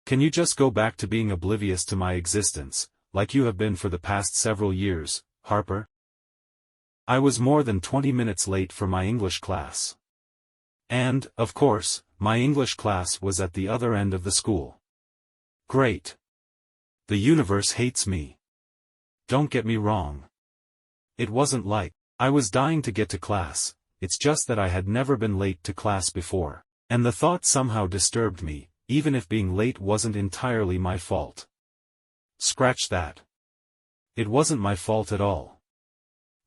Can you just go back to being oblivious to my existence, like you have been for the past several years, Harper? I was more than 20 minutes late for my English class. And, of course, my English class was at the other end of the school. Great. The universe hates me. Don't get me wrong. It wasn't like I was dying to get to class, it's just that I had never been late to class before, and the thought somehow disturbed me, even if being late wasn't entirely my fault. Scratch that. It wasn't my fault at all.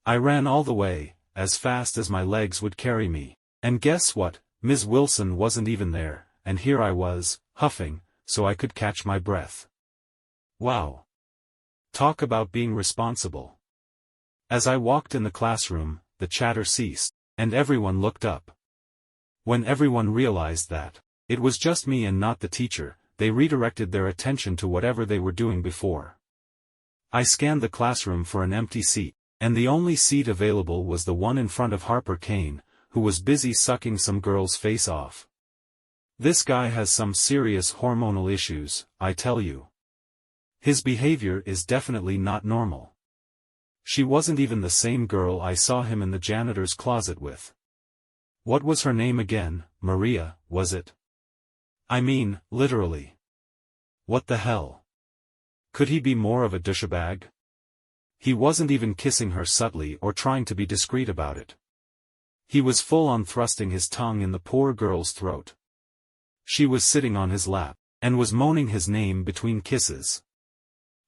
I ran all the way, as fast as my legs would carry me, and guess what, Ms. Wilson wasn't even there, and here I was, huffing, so I could catch my breath. Wow. Talk about being responsible. As I walked in the classroom, the chatter ceased, and everyone looked up. When everyone realized that it was just me and not the teacher, they redirected their attention to whatever they were doing before. I scanned the classroom for an empty seat, and the only seat available was the one in front of Harper Kane, who was busy sucking some girl's face off. This guy has some serious hormonal issues, I tell you. His behavior is definitely not normal. She wasn't even the same girl I saw him in the janitor's closet with. What was her name again? Maria, was it? I mean, literally. What the hell? Could he be more of a douchebag? He wasn't even kissing her subtly or trying to be discreet about it. He was full on thrusting his tongue in the poor girl's throat. She was sitting on his lap, and was moaning his name between kisses.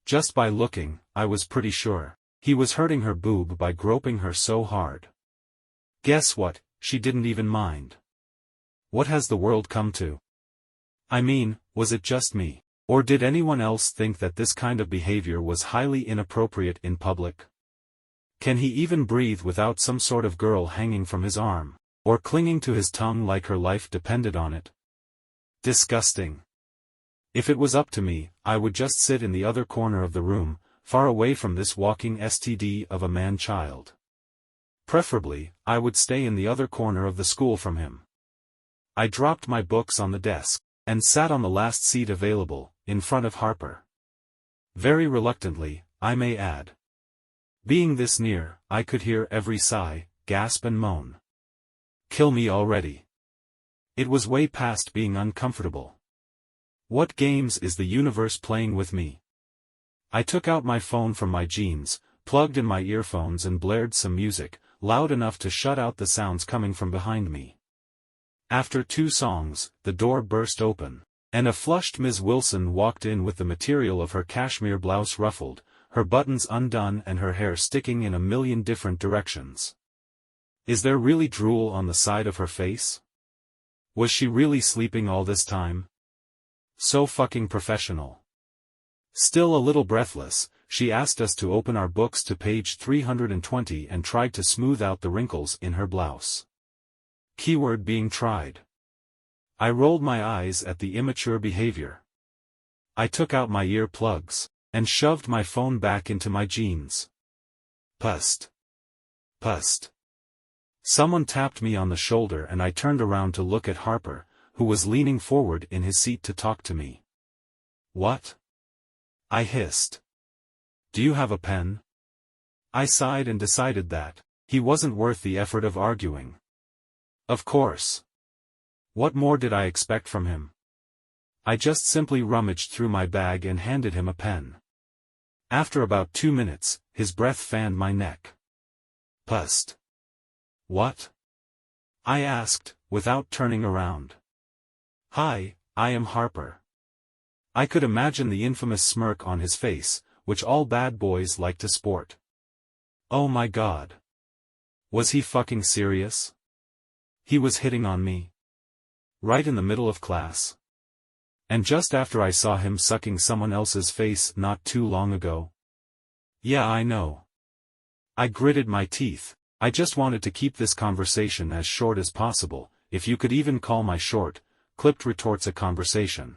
Just by looking, I was pretty sure he was hurting her boob by groping her so hard. Guess what, she didn't even mind. What has the world come to? I mean, was it just me, or did anyone else think that this kind of behavior was highly inappropriate in public? Can he even breathe without some sort of girl hanging from his arm, or clinging to his tongue like her life depended on it? Disgusting. If it was up to me, I would just sit in the other corner of the room, far away from this walking STD of a man-child. Preferably, I would stay in the other corner of the school from him. I dropped my books on the desk, and sat on the last seat available, in front of Harper. Very reluctantly, I may add. Being this near, I could hear every sigh, gasp and moan. Kill me already. It was way past being uncomfortable. What games is the universe playing with me? I took out my phone from my jeans, plugged in my earphones and blared some music, loud enough to shut out the sounds coming from behind me. After 2 songs, the door burst open, and a flushed Ms. Wilson walked in with the material of her cashmere blouse ruffled, her buttons undone and her hair sticking in a million different directions. Is there really drool on the side of her face? Was she really sleeping all this time? So fucking professional. Still a little breathless, she asked us to open our books to page 320 and tried to smooth out the wrinkles in her blouse. Keyword being tried. I rolled my eyes at the immature behavior. I took out my ear plugs, and shoved my phone back into my jeans. Pust. Pust. Someone tapped me on the shoulder and I turned around to look at Harper, who was leaning forward in his seat to talk to me. What? I hissed. Do you have a pen? I sighed and decided that he wasn't worth the effort of arguing. Of course. What more did I expect from him? I just simply rummaged through my bag and handed him a pen. After about 2 minutes, his breath fanned my neck. Pust. What? I asked, without turning around. Hi, I am Harper. I could imagine the infamous smirk on his face, which all bad boys like to sport. Oh my god. Was he fucking serious? He was hitting on me. Right in the middle of class. And just after I saw him sucking someone else's face not too long ago. Yeah, I know. I gritted my teeth. I just wanted to keep this conversation as short as possible, if you could even call my short, clipped retorts a conversation.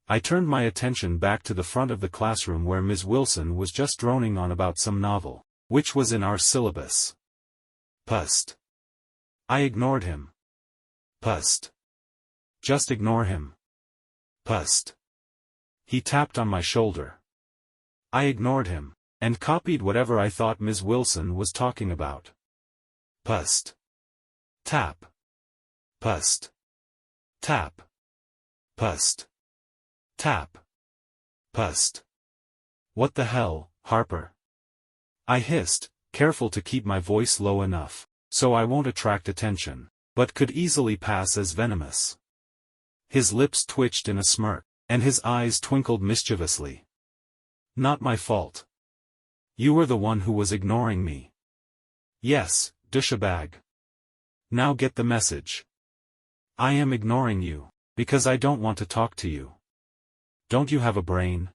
I turned my attention back to the front of the classroom where Ms. Wilson was just droning on about some novel, which was in our syllabus. Pust. I ignored him. Pust. Just ignore him. Pust. He tapped on my shoulder. I ignored him, and copied whatever I thought Ms. Wilson was talking about. Pust. Tap. Pust. Tap. Pust. Tap. Pust. What the hell, Harper? I hissed, careful to keep my voice low enough, so I won't attract attention, but could easily pass as venomous. His lips twitched in a smirk, and his eyes twinkled mischievously. Not my fault. You were the one who was ignoring me. Yes, douchebag. Now get the message. I am ignoring you, because I don't want to talk to you. Don't you have a brain?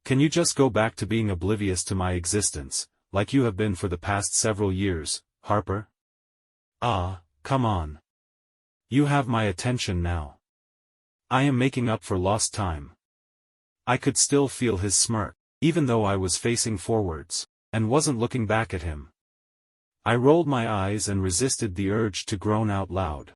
Can you just go back to being oblivious to my existence, like you have been for the past several years, Harper? Ah, come on. You have my attention now. I am making up for lost time. I could still feel his smirk, even though I was facing forwards, and wasn't looking back at him. I rolled my eyes and resisted the urge to groan out loud.